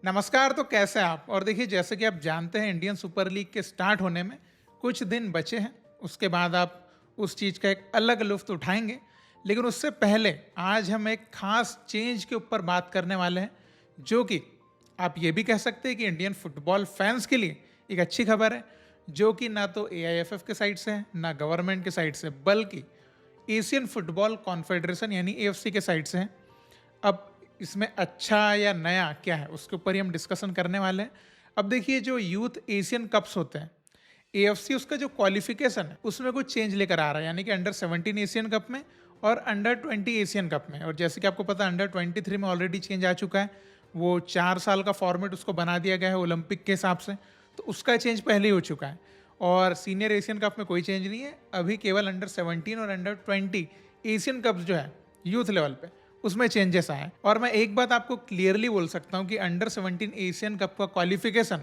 नमस्कार। तो कैसे हैं आप? और देखिए, जैसे कि आप जानते हैं, इंडियन सुपर लीग के स्टार्ट होने में कुछ दिन बचे हैं। उसके बाद आप उस चीज़ का एक अलग लुत्फ़ उठाएँगे। लेकिन उससे पहले आज हम एक ख़ास चेंज के ऊपर बात करने वाले हैं, जो कि आप ये भी कह सकते हैं कि इंडियन फुटबॉल फैन्स के लिए एक अच्छी खबर है, जो कि ना तो एआईएफएफ के साइड से है, ना गवर्नमेंट के साइड से, बल्कि एशियन फुटबॉल कॉन्फेडरेशन यानी एएफसी के साइड से है। अब इसमें अच्छा या नया क्या है, उसके ऊपर ही हम डिस्कशन करने वाले हैं। अब देखिए, जो यूथ एशियन कप्स होते हैं, एएफसी उसका जो क्वालिफिकेशन है उसमें कुछ चेंज लेकर आ रहा है, यानी कि अंडर 17 एशियन कप में और अंडर 20 एशियन कप में। और जैसे कि आपको पता है, अंडर 23 में ऑलरेडी चेंज आ चुका है। वो 4 साल का फॉर्मेट उसको बना दिया गया है ओलंपिक के हिसाब से, तो उसका चेंज पहले ही हो चुका है। और सीनियर एशियन कप में कोई चेंज नहीं है, अभी केवल अंडर 17 और अंडर 20 एशियन कप्स जो है यूथ लेवल पे, उसमें चेंजेस आए हैं। और मैं एक बात आपको क्लियरली बोल सकता हूँ कि अंडर 17 एशियन कप का क्वालिफिकेशन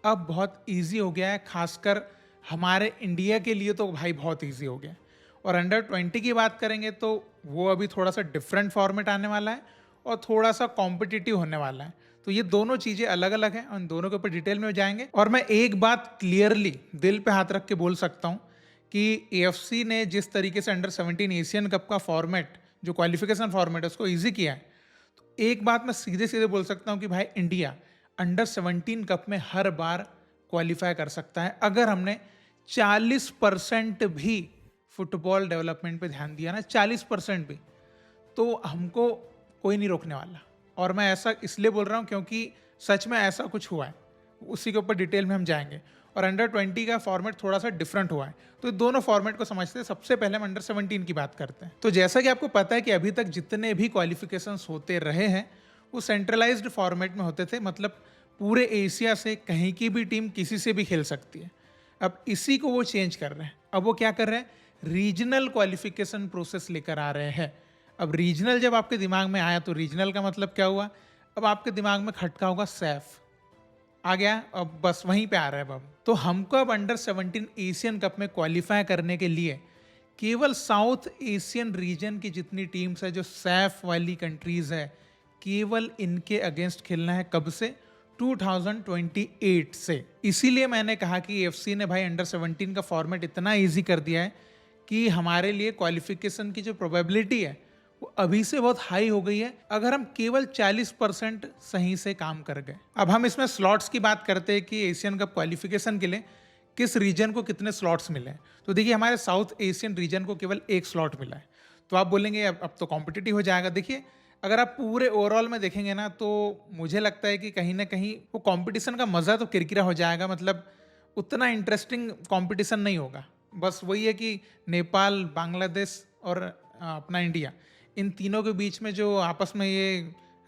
अब बहुत इजी हो गया है, खासकर हमारे इंडिया के लिए तो भाई बहुत इजी हो गया है। और अंडर 20 की बात करेंगे तो वो अभी थोड़ा सा डिफरेंट फॉर्मेट आने वाला है और थोड़ा सा कॉम्पिटिटिव होने वाला है। तो ये दोनों चीज़ें अलग अलग हैं, उन दोनों के ऊपर डिटेल में जाएंगे। और मैं एक बात क्लियरली दिल पे हाथ रख के बोल सकता हूँ कि एएफसी ने जिस तरीके से अंडर 17 एशियन कप का फॉर्मेट, जो क्वालिफिकेशन फॉर्मेट है, उसको ईजी किया है, तो एक बात मैं सीधे सीधे बोल सकता हूँ कि भाई इंडिया अंडर 17 कप में हर बार क्वालिफाई कर सकता है, अगर हमने 40% भी फुटबॉल डेवलपमेंट पे ध्यान दिया ना, 40% भी, तो हमको कोई नहीं रोकने वाला। और मैं ऐसा इसलिए बोल रहा हूँ क्योंकि सच में ऐसा कुछ हुआ है, उसी के ऊपर डिटेल में हम जाएंगे। और अंडर 20 का फॉर्मेट थोड़ा सा डिफरेंट हुआ है, तो दोनों फॉर्मेट को समझते हैं। सबसे पहले हम अंडर 17 की बात करते हैं। तो जैसा कि आपको पता है कि अभी तक जितने भी क्वालिफिकेशंस होते रहे हैं वो सेंट्रलाइज्ड फॉर्मेट में होते थे, मतलब पूरे एशिया से कहीं की भी टीम किसी से भी खेल सकती है। अब इसी को वो चेंज कर रहे हैं। अब वो क्या कर रहे हैं, रीजनल क्वालिफिकेशन प्रोसेस लेकर आ रहे हैं। अब रीजनल जब आपके दिमाग में आया तो रीजनल का मतलब क्या हुआ, अब आपके दिमाग में खटका होगा सैफ आ गया। अब बस वहीं पे आ रहा है। अब तो हमको अब अंडर 17 एशियन कप में क्वालिफाई करने के लिए केवल साउथ एशियन रीजन की जितनी टीम्स है, जो सैफ वाली कंट्रीज है, केवल इनके अगेंस्ट खेलना है। कब से? 2028 से। इसीलिए मैंने कहा कि एफसी ने भाई अंडर 17 का फॉर्मेट इतना इजी कर दिया है कि हमारे लिए क्वालिफिकेशन की जो प्रोबेबिलिटी है वो अभी से बहुत हाई हो गई है, अगर हम केवल 40% सही से काम कर गए। अब हम इसमें स्लॉट्स की बात करते हैं कि एशियन कप क्वालिफिकेशन के लिए किस रीजन को कितने स्लॉट्स मिले हैं। तो देखिए, हमारे साउथ एशियन रीजन को केवल एक स्लॉट मिला है। तो आप बोलेंगे अब तो कॉम्पिटिटिव हो जाएगा। देखिए, अगर आप पूरे ओवरऑल में देखेंगे ना, तो मुझे लगता है कि कहीं ना कहीं वो कंपटीशन का मज़ा तो किरकिरा हो जाएगा। मतलब उतना इंटरेस्टिंग कंपटीशन नहीं होगा। बस वही है कि नेपाल, बांग्लादेश और अपना इंडिया, इन तीनों के बीच में जो आपस में ये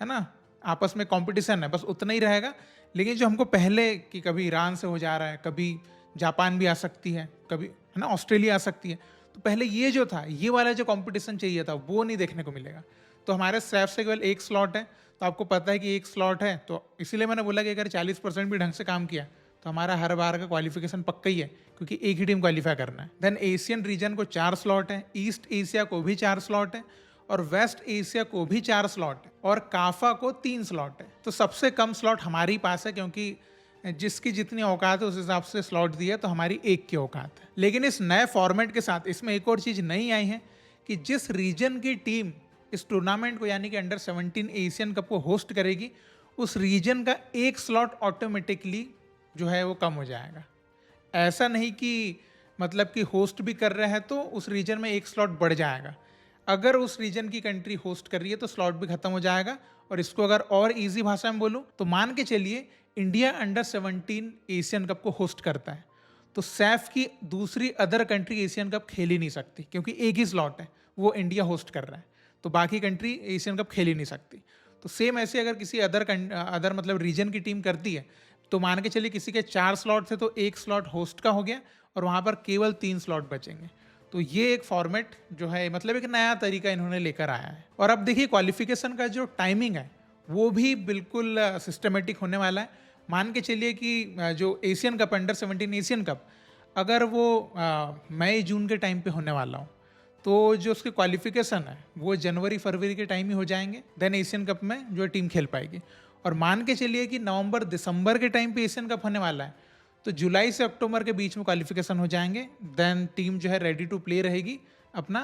है ना, आपस में कंपटीशन है, बस उतना ही रहेगा। लेकिन जो हमको पहले कि कभी ईरान से हो जा रहा है, कभी जापान भी आ सकती है, कभी है ना ऑस्ट्रेलिया आ सकती है, तो पहले ये जो था, ये वाला जो कंपटीशन चाहिए था, वो नहीं देखने को मिलेगा। तो हमारे स्लैब से केवल एक स्लॉट है, तो आपको पता है कि एक स्लॉट है, तो इसीलिए मैंने बोला कि अगर 40% भी ढंग से काम किया तो हमारा हर बार का क्वालिफिकेशन पक्का ही है, क्योंकि एक ही टीम क्वालिफाई करना है। देन एशियन रीजन को 4 स्लॉट है, ईस्ट एशिया को भी 4 स्लॉट है, और वेस्ट एशिया को भी 4 स्लॉट है, और काफा को 3 स्लॉट है। तो सबसे कम स्लॉट हमारे पास है, क्योंकि जिसकी जितनी औकात है उस हिसाब से स्लॉट दिया, तो हमारी एक की औकात है। लेकिन इस नए फॉर्मेट के साथ इसमें एक और चीज नई आई है कि जिस रीजन की टीम इस टूर्नामेंट को, यानी कि अंडर 17 एशियन कप को होस्ट करेगी, उस रीजन का एक स्लॉट ऑटोमेटिकली जो है वो कम हो जाएगा। ऐसा नहीं कि मतलब कि होस्ट भी कर रहे हैं तो उस रीजन में एक स्लॉट बढ़ जाएगा। अगर उस रीजन की कंट्री होस्ट कर रही है तो स्लॉट भी खत्म हो जाएगा। और इसको अगर और इजी भाषा में बोलूं तो मान के चलिए, इंडिया अंडर 17 एशियन कप को होस्ट करता है, तो सैफ की दूसरी अदर कंट्री एशियन कप खेल ही नहीं सकती, क्योंकि एक ही स्लॉट है, वो इंडिया होस्ट कर रहा है, तो बाकी कंट्री एशियन कप खेल ही नहीं सकती। तो सेम ऐसे अगर किसी अदर मतलब रीजन की टीम करती है, तो मान के चलिए किसी के 4 स्लॉट थे तो एक स्लॉट होस्ट का हो गया, और वहाँ पर केवल 3 स्लॉट बचेंगे। तो ये एक फॉर्मेट जो है, मतलब एक नया तरीका इन्होंने लेकर आया है। और अब देखिए, क्वालिफिकेशन का जो टाइमिंग है वो भी बिल्कुल सिस्टमेटिक होने वाला है। मान के चलिए कि जो Asian cup, under 17 Asian cup, अगर वो मई जून के टाइम पे होने वाला हो, तो जो उसके क्वालिफिकेशन है वो जनवरी फरवरी के टाइम ही हो जाएंगे। देन एशियन कप में जो टीम खेल पाएगी। और मान के चलिए कि नवंबर दिसंबर के टाइम पे एशियन कप होने वाला है, तो जुलाई से अक्टूबर के बीच में क्वालिफिकेशन हो जाएंगे, देन टीम जो है रेडी टू प्ले रहेगी अपना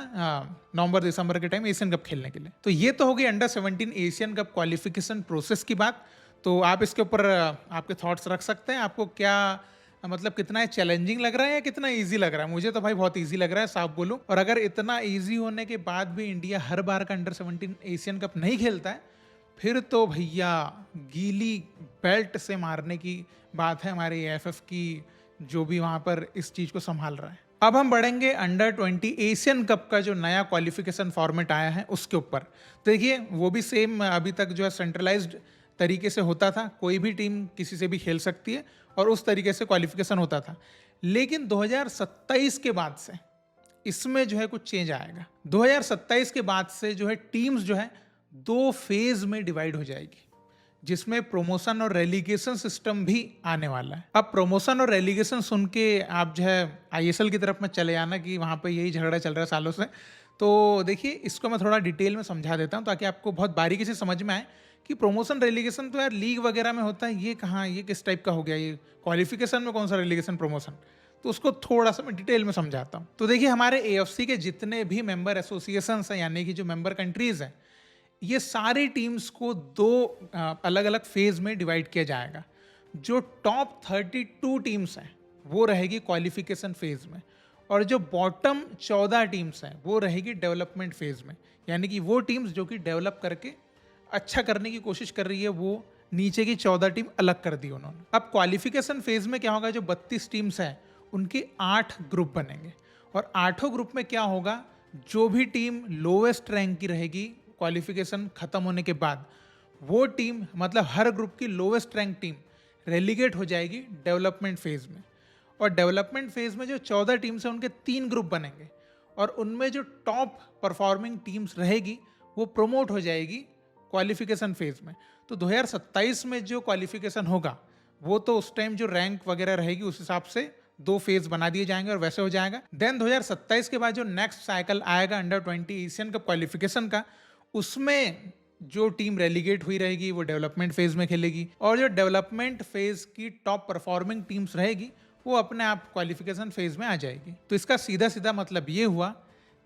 नवंबर दिसंबर के टाइम एशियन कप खेलने के लिए। तो ये तो हो गई under 17 Asian cup qualification process की बात। तो आप इसके ऊपर आपके थॉट्स रख सकते हैं, आपको क्या मतलब कितना चैलेंजिंग लग रहा है या कितना इजी लग रहा है? मुझे तो भाई बहुत इजी लग रहा है, साफ बोलूं। और अगर इतना इजी होने के बाद भी इंडिया हर बार का अंडर 17 एशियन कप नहीं खेलता है, फिर तो भैया गीली बेल्ट से मारने की बात है हमारे एएफएफ की, जो भी वहां पर इस चीज को संभाल रहा है। अब हम बढ़ेंगे अंडर 20 एशियन कप का जो नया क्वालिफिकेशन फॉर्मेट आया है उसके ऊपर। तो देखिए वो भी सेम अभी तक जो है सेंट्रलाइज्ड तरीके से होता था, कोई भी टीम किसी से भी खेल सकती है और उस तरीके से क्वालिफिकेशन होता था। लेकिन 2027 के बाद से इसमें जो है कुछ चेंज आएगा। 2027 के बाद से जो है टीम्स जो है 2 फेज में डिवाइड हो जाएगी, जिसमें प्रमोशन और रेलीगेशन सिस्टम भी आने वाला है। अब प्रमोशन और रेलीगेशन सुन के आप जो है आईएसएल की तरफ में चले जाना कि वहाँ पे यही झगड़ा चल रहा है सालों से। तो देखिए इसको मैं थोड़ा डिटेल में समझा देता हूँ ताकि आपको बहुत बारीकी से समझ में आए कि प्रमोशन रेलीगेशन तो यार लीग वगैरह में होता है, ये कहाँ, ये किस टाइप का हो गया, ये क्वालिफिकेशन में कौन सा रेलीगेशन प्रमोशन। तो उसको थोड़ा सा मैं डिटेल में समझाता हूँ। तो देखिए हमारे एएफसी के जितने भी मेंबर एसोसिएशन हैं, यानी कि जो मेंबर कंट्रीज हैं, ये सारी टीम्स को 2 अलग अलग फेज में डिवाइड किया जाएगा। जो टॉप 32 टीम्स हैं वो रहेगी क्वालिफिकेशन फेज में, और जो बॉटम 14 टीम्स हैं वो रहेगी डेवलपमेंट फेज में। यानी कि वो टीम्स जो कि डेवलप करके अच्छा करने की कोशिश कर रही है, वो नीचे की 14 टीम अलग कर दी उन्होंने। अब क्वालिफिकेशन फेज में क्या होगा, जो 32 टीम्स हैं उनके 8 ग्रुप बनेंगे, और 8 ग्रुप में क्या होगा, जो भी टीम लोवेस्ट रैंक की रहेगी क्वालिफिकेशन खत्म होने के बाद, वो टीम मतलब हर ग्रुप की लोवेस्ट रैंक टीम रेलीगेट हो जाएगी डेवलपमेंट फेज में। और डेवलपमेंट फेज में जो 14 टीम्स हैं उनके 3 ग्रुप बनेंगे, और उनमें जो टॉप परफॉर्मिंग टीम्स रहेगी वो प्रमोट हो जाएगी क्वालिफिकेशन फेज में। तो 2027 में जो क्वालिफिकेशन होगा वो तो उस टाइम जो रैंक वगैरह रहेगी उस हिसाब से 2 फेज बना दिए जाएंगे और वैसे हो जाएगा। देन 2027 के बाद जो नेक्स्ट साइकिल आएगा अंडर 20 एशियन कप क्वालिफिकेशन का, उसमें जो टीम रेलीगेट हुई रहेगी वो डेवलपमेंट फेज में खेलेगी, और जो डेवलपमेंट फेज की टॉप परफॉर्मिंग टीम्स रहेगी वो अपने आप क्वालिफिकेशन फेज में आ जाएगी। तो इसका सीधा सीधा मतलब ये हुआ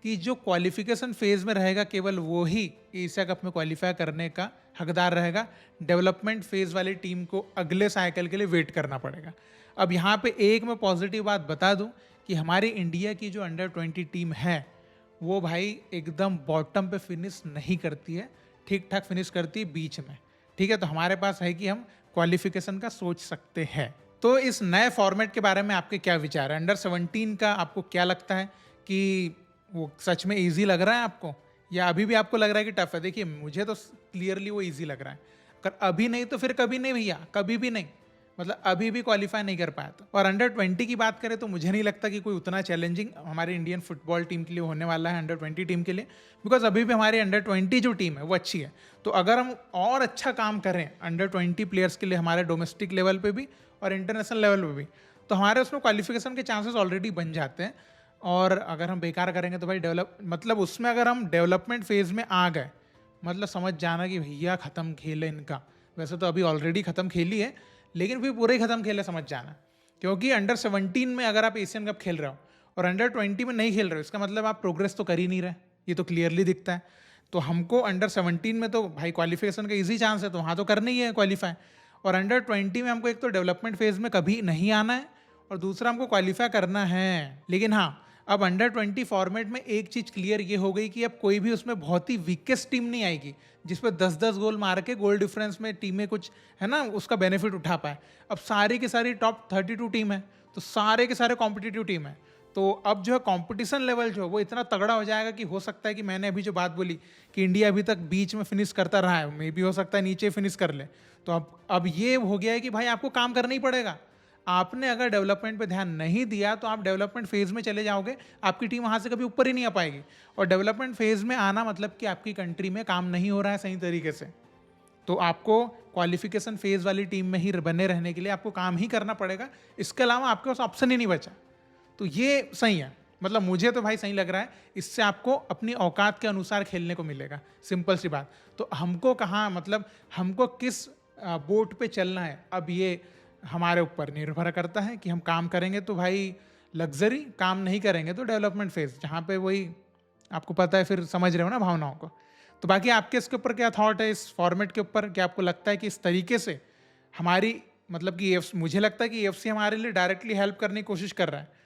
कि जो क्वालिफिकेशन फेज में रहेगा केवल वो ही एशिया कप में क्वालिफाई करने का हकदार रहेगा। डेवलपमेंट फेज वाली टीम को अगले साइकिल के लिए वेट करना पड़ेगा। अब यहाँ पे एक मैं पॉजिटिव बात बता दूं कि हमारी इंडिया की जो अंडर 20 टीम है वो भाई एकदम बॉटम पे फिनिश नहीं करती है, ठीक ठाक फिनिश करती है बीच में। ठीक है, तो हमारे पास है कि हम क्वालिफिकेशन का सोच सकते हैं। तो इस नए फॉर्मेट के बारे में आपके क्या विचार है? अंडर 17 का आपको क्या लगता है कि वो सच में इजी लग रहा है आपको, या अभी भी आपको लग रहा है कि टफ है? देखिए मुझे तो क्लियरली वो इजी लग रहा है। अगर अभी नहीं तो फिर कभी नहीं भैया, कभी भी नहीं। मतलब अभी भी क्वालिफाई नहीं कर पाया तो। और अंडर 20 की बात करें तो मुझे नहीं लगता कि कोई उतना चैलेंजिंग हमारे इंडियन फुटबॉल टीम के लिए होने वाला है अंडर 20 टीम के लिए, बिकॉज अभी भी हमारे अंडर 20 जो टीम है वो अच्छी है। तो अगर हम और अच्छा काम करें अंडर 20 प्लेयर्स के लिए हमारे डोमेस्टिक लेवल पे भी और इंटरनेशनल लेवल पे भी, तो हमारे उसमें क्वालिफिकेशन के चांसेस ऑलरेडी बन जाते हैं। और अगर हम बेकार करेंगे तो भाई मतलब उसमें अगर हम डेवलपमेंट फेज में आ गए, मतलब समझ जाना कि भैया ख़त्म खेल है इनका। वैसे तो अभी ऑलरेडी ख़त्म खेली है, लेकिन फिर पूरे ही ख़त्म खेले समझ जाना। क्योंकि अंडर 17 में अगर आप एशियन कप खेल रहे हो और अंडर 20 में नहीं खेल रहे हो, इसका मतलब आप प्रोग्रेस तो कर ही नहीं रहे, ये तो क्लियरली दिखता है। तो हमको अंडर 17 में तो भाई क्वालिफिकेशन का ईजी चांस है, तो वहाँ तो करना ही है क्वालिफाई। और अंडर 20 में हमको एक तो डेवलपमेंट फेज में कभी नहीं आना है, और दूसरा हमको क्वालिफाई करना है। लेकिन हाँ, अब अंडर 20 फॉर्मेट में एक चीज़ क्लियर ये हो गई कि अब कोई भी उसमें बहुत ही वीकेस्ट टीम नहीं आएगी जिसपे 10-10 गोल मार के गोल डिफरेंस में टीमें कुछ है ना उसका बेनिफिट उठा पाए। अब सारी की सारी टॉप 32 टीम है, तो सारे के सारे कॉम्पिटिटिव टीम है। तो अब जो है कंपटीशन लेवल जो है वो इतना तगड़ा हो जाएगा कि हो सकता है कि मैंने अभी जो बात बोली कि इंडिया अभी तक बीच में फिनिश करता रहा है, मे भी हो सकता है नीचे फिनिश कर ले। तो अब ये हो गया है कि भाई आपको काम करना ही पड़ेगा। आपने अगर डेवलपमेंट पे ध्यान नहीं दिया तो आप डेवलपमेंट फेज में चले जाओगे, आपकी टीम वहाँ से कभी ऊपर ही नहीं आ पाएगी। और डेवलपमेंट फेज में आना मतलब कि आपकी कंट्री में काम नहीं हो रहा है सही तरीके से, तो आपको क्वालिफिकेशन फेज वाली टीम में ही बने रहने के लिए आपको काम ही करना पड़ेगा। इसके अलावा आपके पास ऑप्शन ही नहीं बचा। तो ये सही है, मतलब मुझे तो भाई सही लग रहा है। इससे आपको अपनी औकात के अनुसार खेलने को मिलेगा, सिंपल सी बात। तो हमको कहाँ, मतलब हमको किस बोट पे चलना है, अब ये हमारे ऊपर निर्भर करता है कि हम काम करेंगे तो भाई लग्जरी, काम नहीं करेंगे तो डेवलपमेंट फेज, जहाँ पे वही आपको पता है, फिर समझ रहे हो ना भावनाओं को। तो बाकी आपके इसके ऊपर क्या थॉट है इस फॉर्मेट के ऊपर? क्या आपको लगता है कि इस तरीके से हमारी मतलब कि मुझे लगता है कि एएफसी हमारे लिए डायरेक्टली हेल्प करने की कोशिश कर रहा है।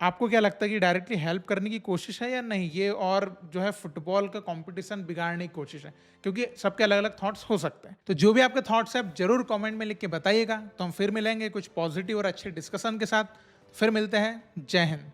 आपको क्या लगता है कि डायरेक्टली हेल्प करने की कोशिश है या नहीं, ये और जो है फुटबॉल का कंपटीशन बिगाड़ने की कोशिश है? क्योंकि सबके अलग अलग थॉट्स हो सकते हैं। तो जो भी आपके थॉट्स हैं आप जरूर कमेंट में लिख के बताइएगा। तो हम फिर मिलेंगे कुछ पॉजिटिव और अच्छे डिस्कशन के साथ। फिर मिलते हैं। जय हिंद।